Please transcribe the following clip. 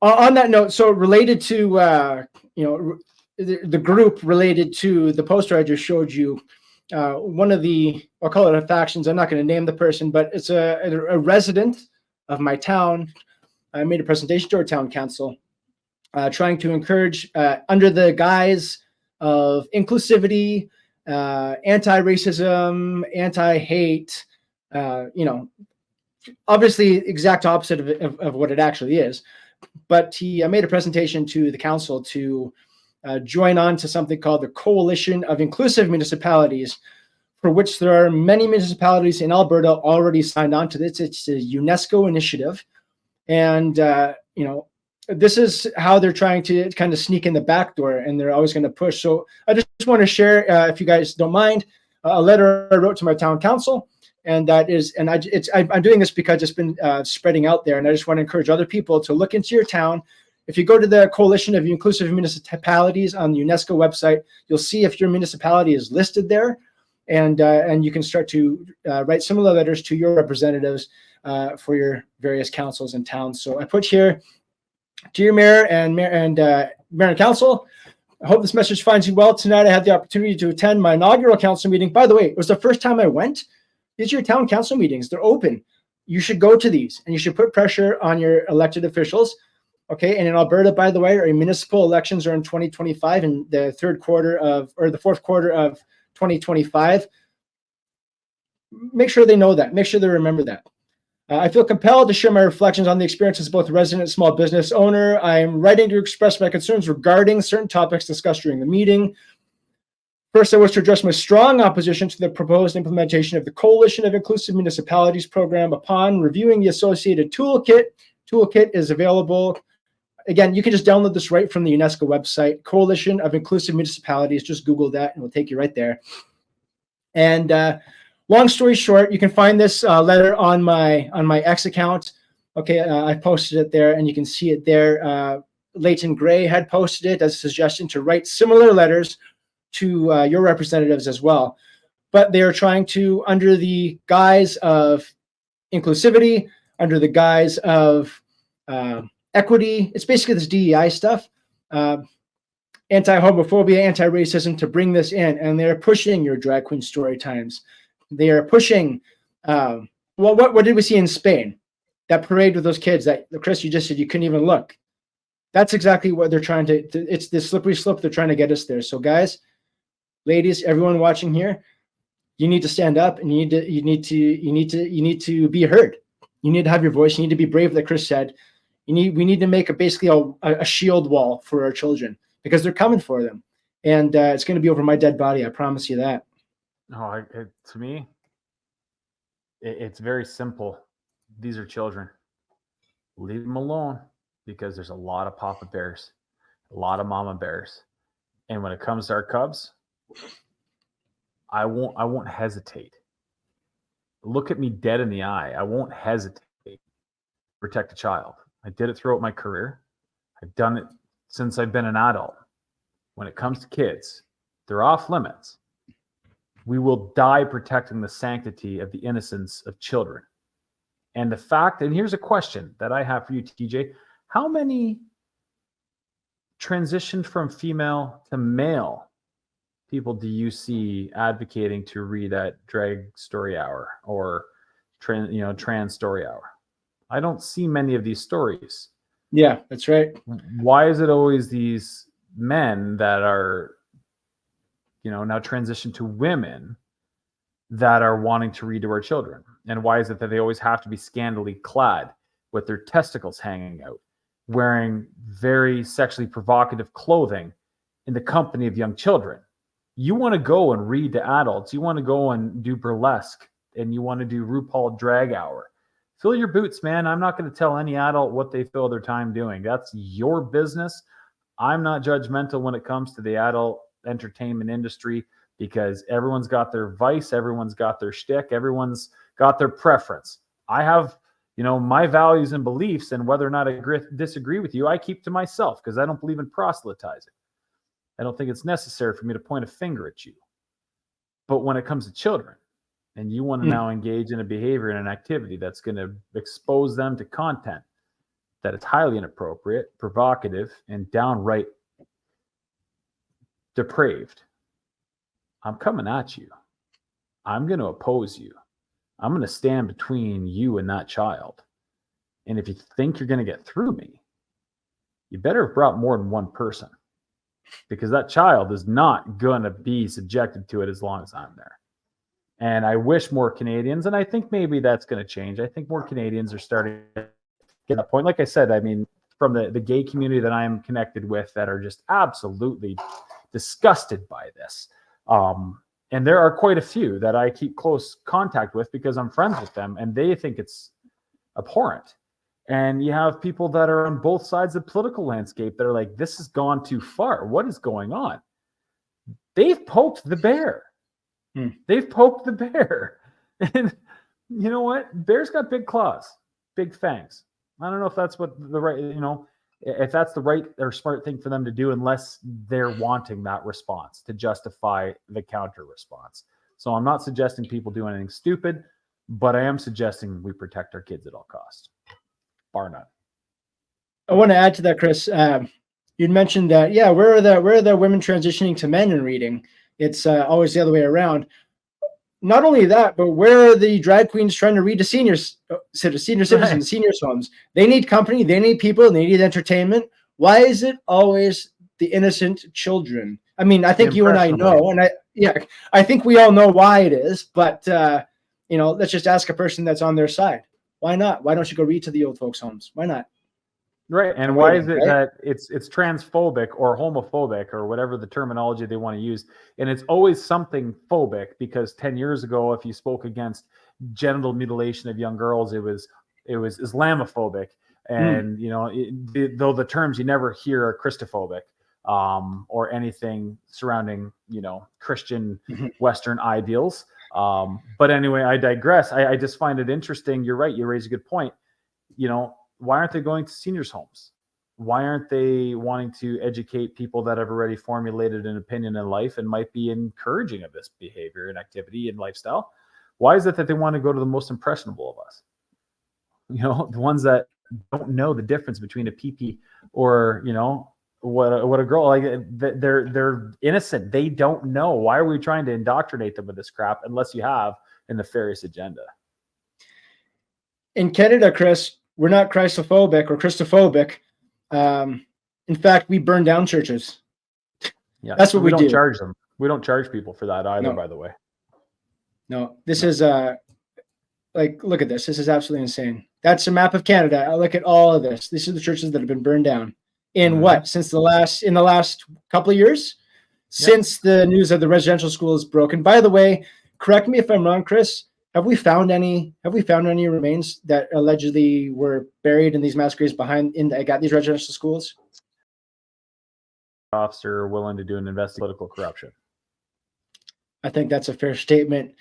on that note, so related to, the group related to the poster I just showed you, one of the, I'll call it a factions. I'm not going to name the person, but it's a resident of my town. I made a presentation to our town council, trying to encourage, under the guise of inclusivity, anti-racism, anti-hate, obviously exact opposite of what it actually is. But I made a presentation to the council to join on to something called the Coalition of Inclusive Municipalities, for which there are many municipalities in Alberta already signed on to this. It's a UNESCO initiative. And, this is how they're trying to kind of sneak in the back door, and they're always going to push. So I just want to share, if you guys don't mind, a letter I wrote to my town council. And that is, and I'm doing this because it's been spreading out there. And I just want to encourage other people to look into your town. If you go to the Coalition of Inclusive Municipalities on the UNESCO website, you'll see if your municipality is listed there. And you can start to write similar letters to your representatives for your various councils and towns. So I put here, dear Mayor and Council, I hope this message finds you well. Tonight I had the opportunity to attend my inaugural council meeting. By the way, it was the first time I went. These are your town council meetings. They're open. You should go to these, and you should put pressure on your elected officials. Okay. And in Alberta, by the way, our municipal elections are in 2025 in the the fourth quarter of 2025. Make sure they know that. Make sure they remember that. I feel compelled to share my reflections on the experience as both a resident and small business owner. I am writing to express my concerns regarding certain topics discussed during the meeting. First, I wish to address my strong opposition to the proposed implementation of the Coalition of Inclusive Municipalities program. Upon reviewing the associated toolkit is available. Again, you can just download this right from the UNESCO website, Coalition of Inclusive Municipalities. Just Google that and it'll take you right there. And long story short, you can find this letter on my X account. Okay, I posted it there, and you can see it there. Leighton Gray had posted it as a suggestion to write similar letters to your representatives as well. But they are trying to, under the guise of inclusivity, under the guise of equity, it's basically this DEI stuff, anti-homophobia, anti-racism, to bring this in. And they're pushing your drag queen story times. They are pushing, what did we see in Spain? That parade with those kids that, Chris, you just said you couldn't even look. That's exactly what they're trying to, it's this slippery slope. They're trying to get us there. So guys, ladies, everyone watching here, you need to stand up, and you need to be heard. You need to have your voice. You need to be brave, like Chris said. We need to make basically a shield wall for our children, because they're coming for them. And it's going to be over my dead body. I promise you that. No, to me, it's very simple. These are children. Leave them alone, because there's a lot of papa bears, a lot of mama bears. And when it comes to our cubs, I won't hesitate. Look at me dead in the eye. I won't hesitate to protect a child. I did it throughout my career. I've done it since I've been an adult. When it comes to kids, they're off limits. We will die protecting the sanctity of the innocence of children. And the fact, and here's a question that I have for you, TJ. How many transitioned from female to male people do you see advocating to read at Drag Story Hour or Trans Story Hour? I don't see many of these stories. Yeah, that's right. Why is it always these men that are, now transitioned to women that are wanting to read to our children? And why is it that they always have to be scantily clad with their testicles hanging out, wearing very sexually provocative clothing in the company of young children? You want to go and read to adults. You want to go and do burlesque, and you want to do RuPaul Drag Hour. Fill your boots, man. I'm not going to tell any adult what they fill their time doing. That's your business. I'm not judgmental when it comes to the adult entertainment industry, because everyone's got their vice, everyone's got their shtick, everyone's got their preference. I have, my values and beliefs, and whether or not I disagree with you, I keep to myself, because I don't believe in proselytizing. I don't think it's necessary for me to point a finger at you. But when it comes to children, and you want to now engage in a behavior and an activity that's going to expose them to content that it's highly inappropriate, provocative, and downright depraved, I'm coming at you. I'm going to oppose you. I'm going to stand between you and that child. And if you think you're going to get through me, you better have brought more than one person, because that child is not going to be subjected to it as long as I'm there. And I wish more Canadians, and I think maybe that's going to change. I think more Canadians are starting to get that point. Like I said, I mean, from the gay community that I'm connected with that are just absolutely disgusted by this. And there are quite a few that I keep close contact with because I'm friends with them, and they think it's abhorrent. And you have people that are on both sides of the political landscape that are like, this has gone too far. What is going on? They've poked the bear. They've poked the bear. And you know what? Bear's got big claws, big fangs. I don't know if that's what the right, if that's the right or smart thing for them to do, unless they're wanting that response to justify the counter response. So I'm not suggesting people do anything stupid, but I am suggesting we protect our kids at all costs. Bar none. I want to add to that, Chris. You'd mentioned that, yeah, where are the women transitioning to men in reading? It's always the other way around. Not only that, but where are the drag queens trying to read to senior citizens, right. Seniors' homes? They need company, they need people, they need entertainment. Why is it always the innocent children? I mean, I think you and I know, and I think we all know why it is. But let's just ask a person that's on their side. Why not? Why don't you go read to the old folks' homes? Why not? Right. And why is it that it's transphobic or homophobic or whatever the terminology they want to use? And it's always something phobic, because 10 years ago, if you spoke against genital mutilation of young girls, it was Islamophobic. And, though the terms you never hear are Christophobic or anything surrounding, Christian Western ideals. But anyway, I digress. I just find it interesting. You're right. You raise a good point. Why aren't they going to seniors' homes? Why aren't they wanting to educate people that have already formulated an opinion in life and might be encouraging of this behavior and activity and lifestyle? Why is it that they want to go to the most impressionable of us? The ones that don't know the difference between a pee-pee or, what a girl, like, they're innocent. They don't know. Why are we trying to indoctrinate them with this crap unless you have a nefarious agenda? In Canada, Chris, we're not Christophobic or Christophobic. In fact, we burn down churches. Yeah, that's what we don't do. Charge them. We don't charge people for that either, by the way. No, this is look at this. This is absolutely insane. That's a map of Canada. I look at all of this. These are the churches that have been burned down. In what? In the last couple of years? Since the news of the residential school is broken. By the way, correct me if I'm wrong, Chris. Have we found any remains that allegedly were buried in these mass graves at these residential schools? Officer willing to do an investigation of political corruption. I think that's a fair statement.